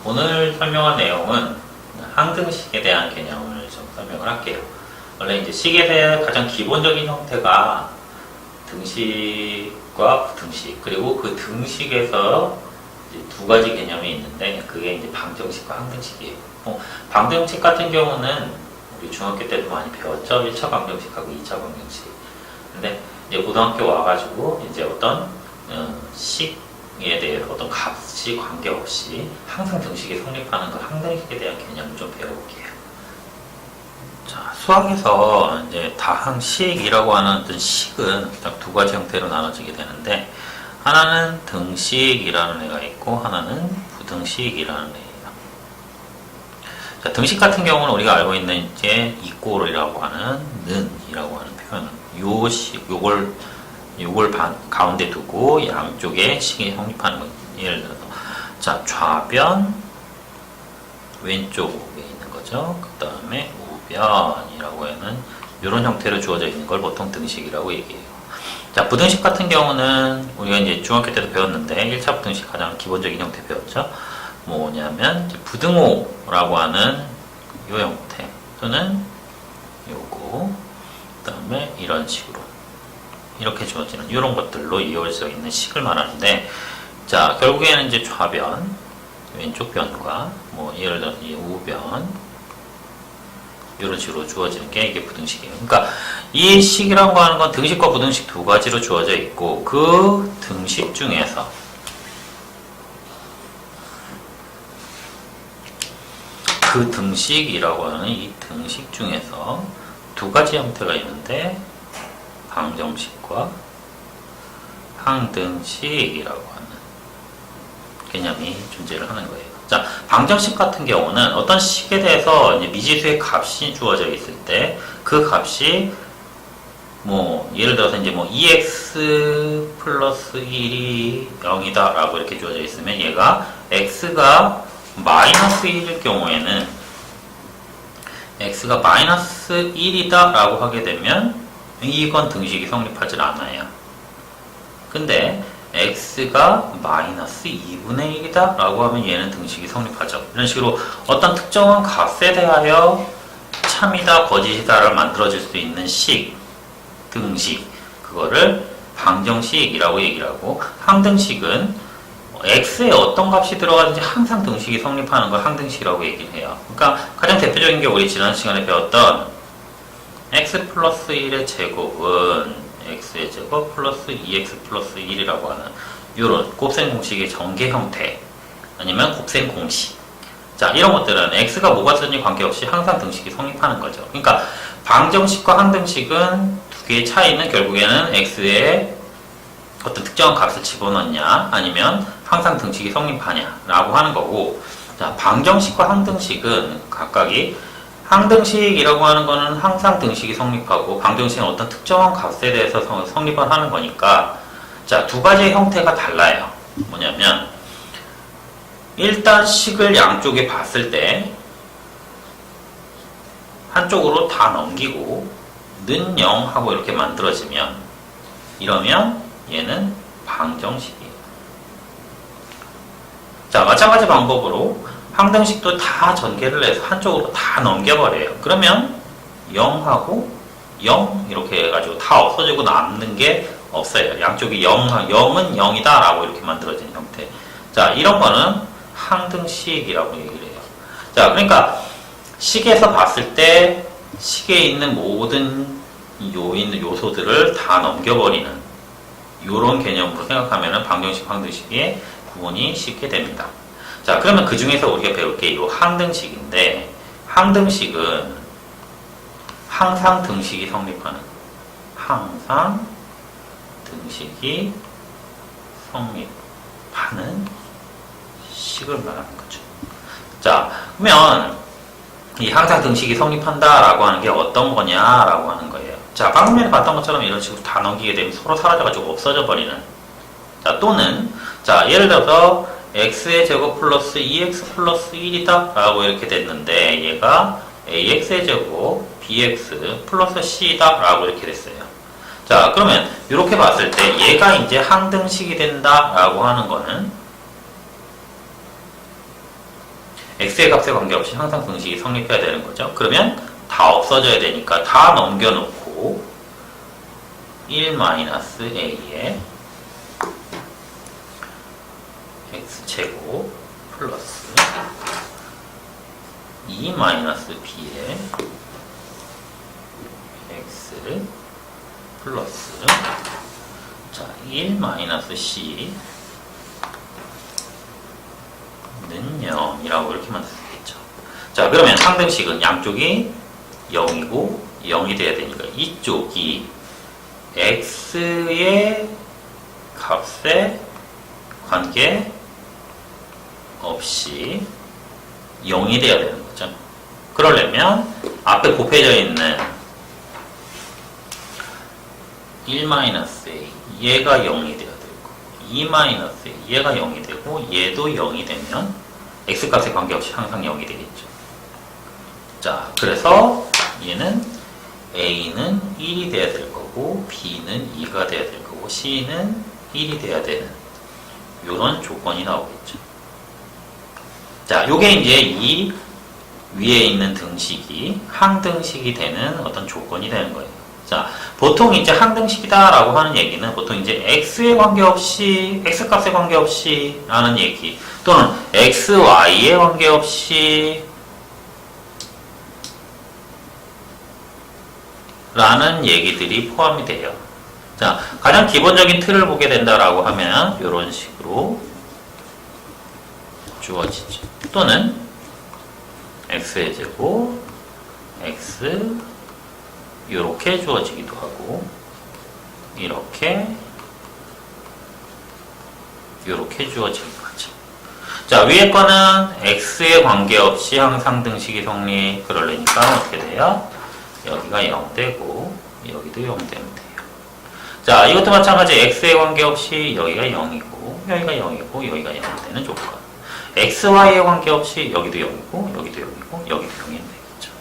오늘 설명할 내용은 항등식에 대한 개념을 좀 설명을 할게요. 원래 이제 식에 가장 기본적인 형태가 등식과 부등식, 그리고 그 등식에서 이제 두 가지 개념이 있는데 그게 이제 방정식과 항등식이에요. 방정식 같은 경우는 우리 중학교 때도 많이 배웠죠. 1차 방정식하고 2차 방정식. 근데 이제 고등학교 와가지고 이제 어떤 식에 대해서 어떤 값이 관계없이 항상 등식이 성립하는 그 항등식에 대한 개념을 좀 배워볼게요. 자, 수학에서 이제 다항식이라고 하는 어떤 식은 딱 두 가지 형태로 나눠지게 되는데, 하나는 등식이라는 애가 있고 하나는 부등식이라는 애예요. 자, 등식 같은 경우는 우리가 알고 있는 이제 이꼴이라고 하는 는이라고 하는 표현은 요걸 가운데 두고 양쪽에 식이 성립하는 거예요. 예를 들어서 자, 좌변 왼쪽에 있는 거죠. 그 다음에 우변이라고 하는 이런 형태로 주어져 있는 걸 보통 등식이라고 얘기해요. 자, 부등식 같은 경우는 우리가 이제 중학교 때도 배웠는데 1차 부등식 가장 기본적인 형태 배웠죠. 뭐냐면 부등호라고 하는 이 형태 또는 요거, 그 다음에 이런 식으로 이렇게 주어지는 이런 것들로 이어져 있는 식을 말하는데, 자, 결국에는 이제 좌변 왼쪽 변과 뭐 예를 들어서 이 우변 이런 식으로 주어지는 게 이게 부등식이에요. 그러니까 이 식이라고 하는 건 등식과 부등식 두 가지로 주어져 있고, 그 등식 중에서 그 등식이라고 하는 이 등식 중에서 두 가지 형태가 있는데 방정식과 항등식이라고 하는 개념이 존재를 하는 거예요. 자, 방정식 같은 경우는 어떤 식에 대해서 이제 미지수의 값이 주어져 있을 때 그 값이 뭐 예를 들어서 이제 뭐 2x 플러스 1이 0이다 라고 이렇게 주어져 있으면 얘가 x가 마이너스 1일 경우에는 x가 마이너스 1이다 라고 하게 되면 이건 등식이 성립하지 않아요. 근데 x가 마이너스 2분의 1이다 라고 하면 얘는 등식이 성립하죠. 이런 식으로 어떤 특정한 값에 대하여 참이다 거짓이다를 만들어질 수 있는 식, 등식, 그거를 방정식이라고 얘기를 하고, 항등식은 x에 어떤 값이 들어가든지 항상 등식이 성립하는 걸 항등식이라고 얘기를 해요. 그러니까 가장 대표적인 게 우리 지난 시간에 배웠던 x 플러스 1의 제곱은 x의 제곱 플러스 2x 플러스 1이라고 하는 이런 곱셈 공식의 전개 형태, 아니면 곱셈 공식. 자, 이런 것들은 x가 뭐가 되든지 관계없이 항상 등식이 성립하는 거죠. 그러니까 방정식과 항등식은 두 개의 차이는 결국에는 x에 어떤 특정한 값을 집어넣냐 아니면 항상 등식이 성립하냐 라고 하는 거고, 자, 방정식과 항등식은 각각이 항등식이라고 하는 거는 항상 등식이 성립하고, 방정식은 어떤 특정한 값에 대해서 성립을 하는 거니까, 자, 두 가지의 형태가 달라요. 뭐냐면 일단 식을 양쪽에 봤을 때 한쪽으로 다 넘기고 는 0 하고 이렇게 만들어지면, 이러면 얘는 방정식이에요. 자, 마찬가지 방법으로 항등식도 다 전개를 해서 한쪽으로 다 넘겨버려요. 그러면 0하고 0 이렇게 해가지고 다 없어지고 남는 게 없어요. 양쪽이 0은 0이다 라고 이렇게 만들어진 형태. 자, 이런 거는 항등식이라고 얘기를 해요. 자, 그러니까 식에서 봤을 때 식에 있는 모든 요소들을 다 넘겨버리는 이런 개념으로 생각하면 방정식, 항등식의 구분이 쉽게 됩니다. 자, 그러면 그 중에서 우리가 배울 게 이 항등식인데, 항등식은 항상 등식이 성립하는, 항상 등식이 성립하는 식을 말하는 거죠. 자, 그러면 이 항상 등식이 성립한다라고 하는 게 어떤 거냐라고 하는 거예요. 자, 방금 전에 봤던 것처럼 이런 식으로 다 넘기게 되면 서로 사라져가지고 없어져 버리는. 자, 또는 자, 예를 들어서 x의 제곱 플러스 2x 플러스 1이다 라고 이렇게 됐는데, 얘가 ax의 제곱 bx 플러스 c다 라고 이렇게 됐어요. 자, 그러면 이렇게 봤을 때 얘가 이제 항등식이 된다 라고 하는 거는 x의 값에 관계없이 항상 등식이 성립해야 되는 거죠. 그러면 다 없어져야 되니까 다 넘겨놓고 1-a에 x제곱 플러스 2-b에 x를 플러스 자 1-c 는 0이라고 이렇게 만들 수 있겠죠. 자 그러면 상등식은 양쪽이 0이고 0이 돼야 되니까 이쪽이 x의 값에 관계 없이 0이 돼야 되는 거죠. 그러려면 앞에 곱해져 있는 1-a 얘가 0이 돼야 되고 2-a 얘가 0이 되고 얘도 0이 되면 x값에 관계없이 항상 0이 되겠죠. 자 그래서 얘는 a는 1이 돼야 될 거고 b는 2가 돼야 될 거고 c는 1이 돼야 되는 이런 조건이 나오겠죠. 자 요게 이제 이 위에 있는 등식이 항등식이 되는 어떤 조건이 되는 거예요. 자, 보통 이제 항등식이다라고 하는 얘기는 보통 이제 x에 관계없이, x값에 관계없이 라는 얘기 또는 x, y에 관계없이 라는 얘기들이 포함이 돼요. 자, 가장 기본적인 틀을 보게 된다라고 하면 이런 식으로 주어지죠. 또는 x의 제곱, x 이렇게 주어지기도 하고 이렇게 주어지기도 하죠. 자 위에 거는 x에 관계없이 항상 등식이 성립 그러려니까 어떻게 돼요? 여기가 0 되고 여기도 0 되면 돼요. 자 이것도 마찬가지 x에 관계없이 여기가 0이고 여기가 0이고 여기가 0 되는 조건 x, y에 관계없이 여기도 0이고 여기도 0이고 여기도 0이 되겠죠.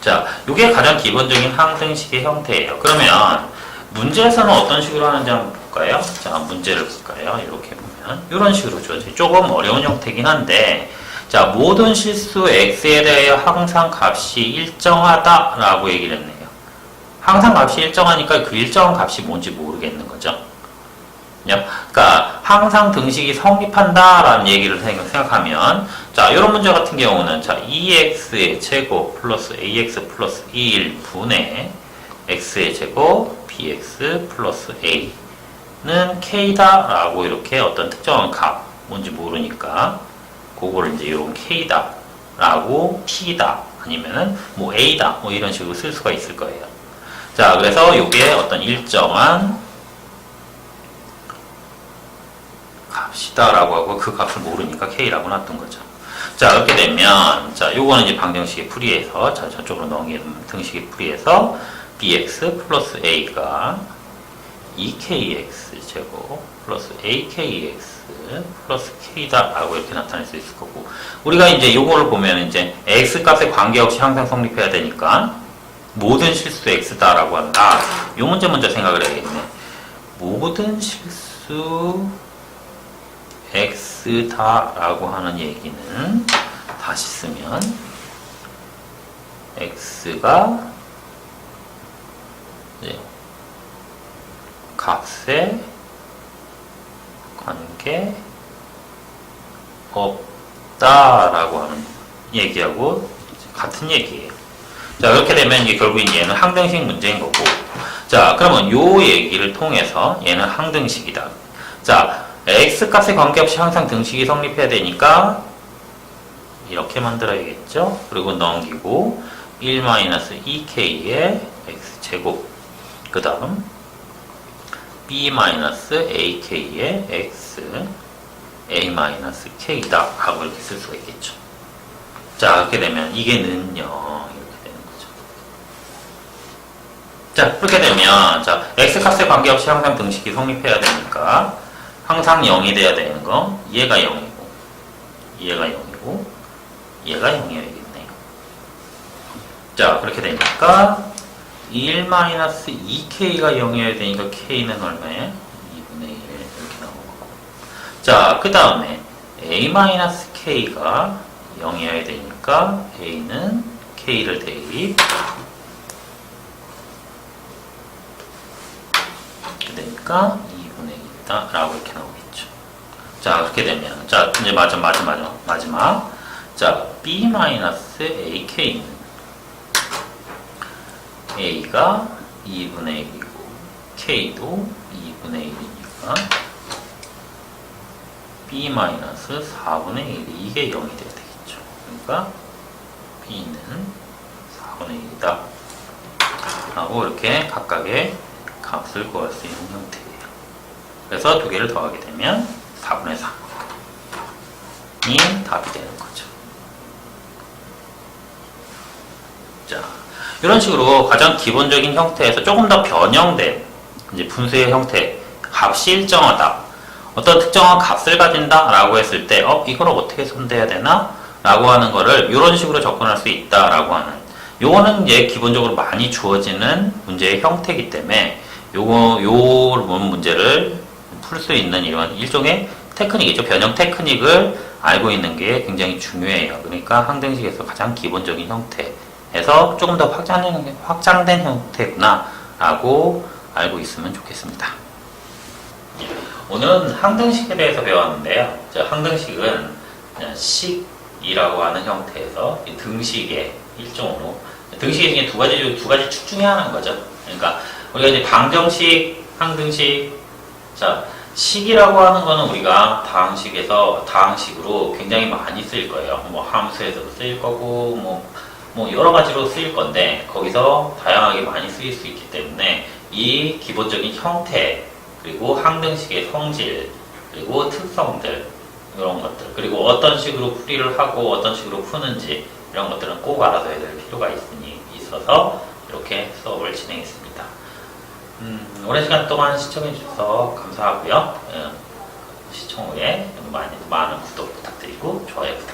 자, 이게 가장 기본적인 항등식의 형태예요. 그러면 문제에서는 어떤 식으로 하는지 한번 볼까요? 자, 문제를 볼까요? 이렇게 보면 이런 식으로 주어져요. 조금 어려운 형태긴 한데 자, 모든 실수 x에 대하여 항상 값이 일정하다라고 얘기를 했네요. 항상 값이 일정하니까 그 일정한 값이 뭔지 모르겠는 거죠. 그러니까 항상 등식이 성립한다라는 얘기를 생각하면 자 이런 문제 같은 경우는 자 2x의 제곱 플러스 ax 플러스 1분의 x의 제곱 bx 플러스 a는 k다 라고 이렇게 어떤 특정한 값 뭔지 모르니까 그거를 이제 이런 k다 라고 t다 아니면은 뭐 a다 뭐 이런 식으로 쓸 수가 있을 거예요. 자 그래서 이게 어떤 일정한 값이다라고 하고 그 값을 모르니까 k라고 놨던 거죠. 자 이렇게 되면 자 요거는 이제 방정식의 풀이에서 자 저쪽으로 넘기는 등식의 풀이에서 bx 플러스 a가 2kx 제곱 플러스 akx 플러스 k다 라고 이렇게 나타낼 수 있을 거고 우리가 이제 요거를 보면 이제 x 값에 관계없이 항상 성립해야 되니까 모든 실수 x다 라고 한다. 요 문제 먼저 생각을 해야겠네. 모든 실수 x다 라고 하는 얘기는 다시 쓰면 x가 값에 관계 없다 라고 하는 얘기하고 같은 얘기예요. 자 그렇게 되면 이제 결국 얘는 항등식 문제인 거고 자 그러면 요 얘기를 통해서 얘는 항등식이다. 자 x값에 관계없이 항상 등식이 성립해야 되니까 이렇게 만들어야겠죠. 그리고 넘기고 1-2k의 x제곱 그 다음 b-ak의 x a-k다 하고 이렇게 쓸 수가 있겠죠. 자 그렇게 되면 이게 는요 이렇게 되는 거죠. 자 그렇게 되면 자 x값에 관계없이 항상 등식이 성립해야 되니까 항상 0이 돼야 되는 거 얘가 0이고 얘가 0이고 얘가 0이어야겠네요. 자 그렇게 되니까 1-2k가 0이어야 되니까 k는 얼마예요? 2분의 1 이렇게 나오고 자 그 다음에 a-k가 0이어야 되니까 A는 K를 대입. 그러니까 2분의 2다 라고 이렇게 나오겠죠. 자, 그렇게 되면 자, 이제 마지막 자, B-AK는 A가 2분의 1이고 K도 2분의 1이니까 B-4분의 1 이게 0이 돼야 되겠죠. 그러니까 B는 4분의 1이다 하고 이렇게 각각의 값을 구할 수 있는 형태예요. 그래서 두 개를 더하게 되면 4분의 3이 답이 되는 거죠. 자, 이런 식으로 가장 기본적인 형태에서 조금 더 변형된 이제 분수의 형태, 값이 일정하다, 어떤 특정한 값을 가진다 라고 했을 때 이걸 어떻게 손대야 되나? 라고 하는 거를 이런 식으로 접근할 수 있다 라고 하는, 요거는 이제 기본적으로 많이 주어지는 문제의 형태이기 때문에 요 문제를 풀 수 있는 이런 일종의 테크닉이죠. 변형 테크닉을 알고 있는 게 굉장히 중요해요. 그러니까 항등식에서 가장 기본적인 형태에서 조금 더 확장된 형태구나 라고 알고 있으면 좋겠습니다. 오늘은 항등식에 대해서 배웠는데요. 항등식은 식이라고 하는 형태에서 등식의 일종으로, 등식이 중에 두 가지 축 중에 하나인 거죠. 그러니까 우리가 이제 방정식, 항등식, 자, 식이라고 하는 거는 우리가 다항식으로 굉장히 많이 쓰일 거예요. 뭐 함수에서도 쓰일 거고, 뭐 여러 가지로 쓰일 건데, 거기서 다양하게 많이 쓰일 수 있기 때문에 이 기본적인 형태, 그리고 항등식의 성질, 그리고 특성들, 이런 것들, 그리고 어떤 식으로 풀이를 하고 어떤 식으로 푸는지 이런 것들은 꼭 알아둬야 될 필요가 있어서 이렇게 수업을 진행했습니다. 오랜 시간 동안 시청해 주셔서 감사하고요. 시청 후에 많은 구독 부탁드리고 좋아요 부탁드립니다.